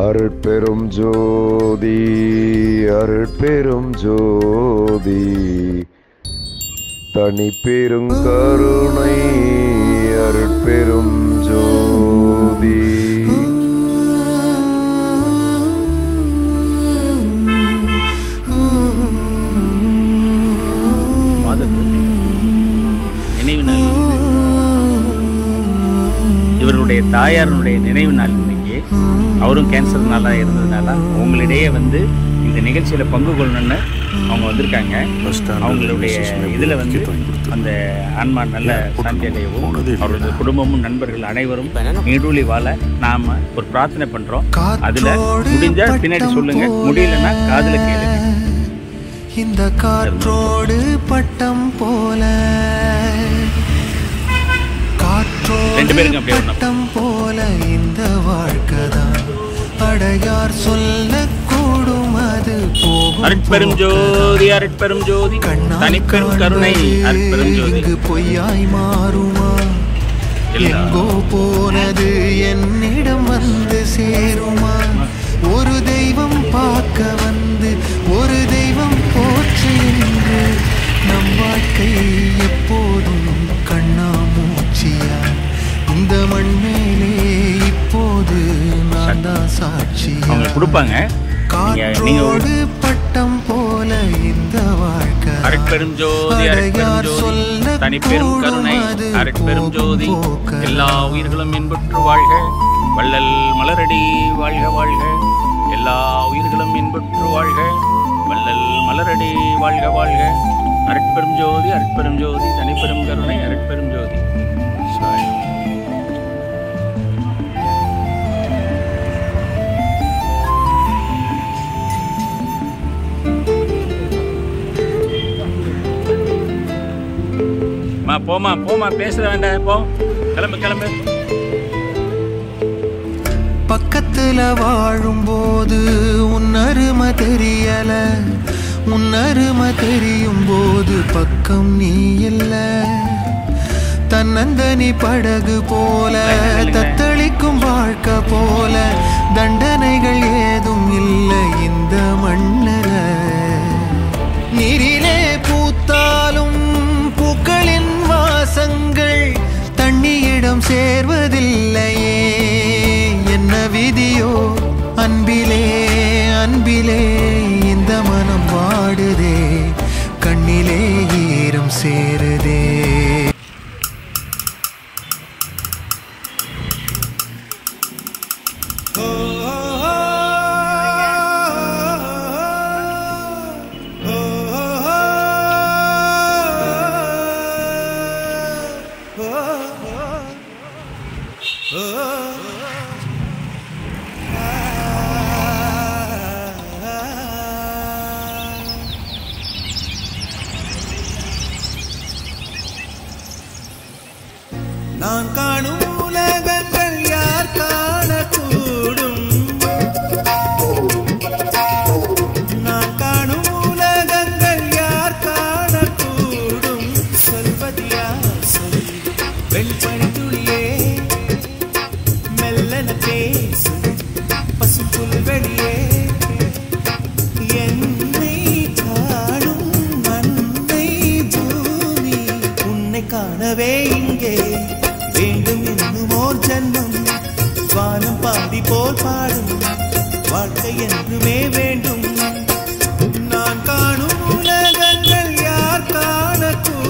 அருட்பெரும் ஜோதி அருட்பெரும் ஜோதி தனிப்பெரும் கருணை அருட்பெரும் ஜோதி. நினைவு நாள் இவருடைய தாயாருடைய நினைவு நாள் இன்னைக்கு. அவரும் கேன்சர்னால இருந்ததுனால உங்களிடையே வந்து இந்த நிகழ்ச்சியில் பங்கு கொள்ளணும்னு அவங்க வந்திருக்காங்க. அவங்களுடைய இதில் வந்து அந்த ஆன்மா நல்ல சாந்தியடையவும் அவருடைய குடும்பமும் நண்பர்கள் அனைவரும் நீடூழி வாழ நாம் ஒரு பிரார்த்தனை பண்ணுறோம். அதில் முடிஞ்சால் பின்னாடி சொல்லுங்க, முடியலன்னா காதில் கேளுங்க. இந்த காற்றோடு பட்டம் போல பட்டம் போல இந்த வாழ்க்கைதான் அடையார் சொல்ல கூடும். அது போகும் அருட்பெரும் ஜோதி அருட்பெரும் ஜோதி தனிப்பெரும் கருணை அருட்பெரும் ஜோதி. இங்கு பொய்யாய் மாறுமா? எங்கோ போனது என்னிடம் வந்து சேருமா? ஒரு தெய்வம் பார்க்க வந்து ஒரு தெய்வம் போற்று என்று நம் வாழ்க்கை எப்போதும் கண்ணாமூச்சியா? இந்த மண்மேலே இப்போது நான் தான் சாட்சி. அவங்க கொடுப்பாங்க. காற்றோடு பட்டம் போல இந்த வாழ்க்கை அருட்பெரும் ஜோதி அருட்பெரும் ஜோதி தனிப்பெரும் கருணை அருட்பெரும் ஜோதி. எல்லா உயிர்களும் இன்புற்று வாழ்க, வள்ளல் மலரடி வாழ்க வாழ்க. எல்லா உயிர்களும் இன்புற்று வாழ்க, வள்ளல் மலரடி வாழ்க வாழ்க. அருட்பெரும் ஜோதி அருட்பெரும் ஜோதி தனிப்பெரும் கருணை அருட்பெரும் ஜோதி. போமா போமா, பேச வேண்டாம், போ, கிளம்பு கிளம்பு. பக்கத்துல வாழும்போது உன் அருமை தெரியல, உன் அருமை தெரியும் போது பக்கம் நீ இல்ல. தன்னந்தனி படகு போல தத்தளிக்கும் வாழ்க்கை போல தண்டனைகள் ஏதும் இல்லை இந்த மண்ணில. நீரிலே பூத்தாலும் பூக்களின் வாசங்கள் தண்ணியிடம் சேர்வதில்லையே. என்ன விதியோ அன்பிலே அன்பிலே இந்த மனம் வாடுதே, கண்ணிலே ஈரம் சேருதே. நான் காணும் உலகங்கள் யார் காணக்கூடும்? நான் காணும் உலகங்கள் யார் காணக்கூடும்? சொல்வதியா சொல் வெண்பனி துளியே, மெல்லன பேசு பசும் புல்வெளியே. என்னை காணும் மண்ணை பூமி உன்னை காணவே இங்கே வேண்டும் என்னும் ஓர் ஜன்மம். வானம் பாடி போல் பாடும் வாழ்க்கை என்றுமே வேண்டும். நான் காணும் உலகங்கள் யார் காணக்கூடும்?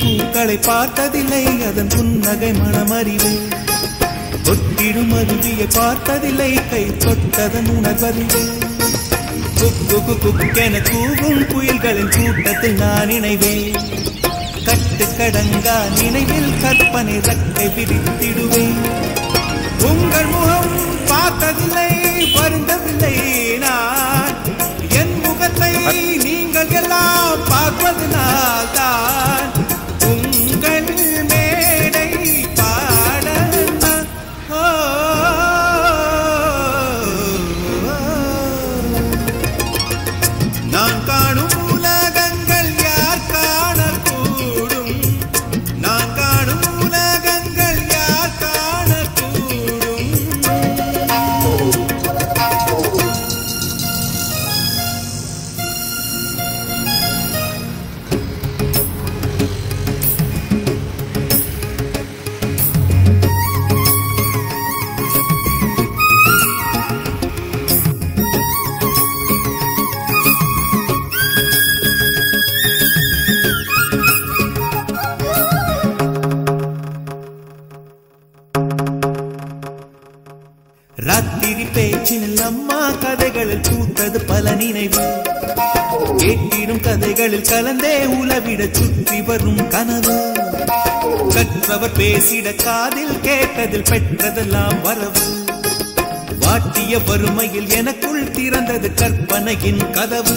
பூக்களை பார்த்ததில்லை, அதன் புன்னகை மனமறிவு. ஒட்டிடும் அருவியை பார்த்ததில்லை, கை தொட்டதன் உணர்வறிவு. குக்கு குக்கென கூவும் புயல்களின் கூட்டத்தில் நான் இணைவேன். கட்டு கடங்கா நினைவில் கற்பனை ரக்கை விரித்திடுவேன். உங்கள் முகம் பார்த்ததில்லை, வருந்தவில்லை, ராத்திரி பேச்சினில் அம்மா கதைகளில் பூத்தது பல நினைவு. கேட்டிடும் கதைகளில் கலந்தே உலவிட சுற்றி வரும் கனவு. கற்றவர் பேசிட காதில் கேட்டதில் பெற்றதெல்லாம் வரவு. வாட்டிய வறுமையில் எனக்குள் திறந்தது கற்பனையின் கதவு.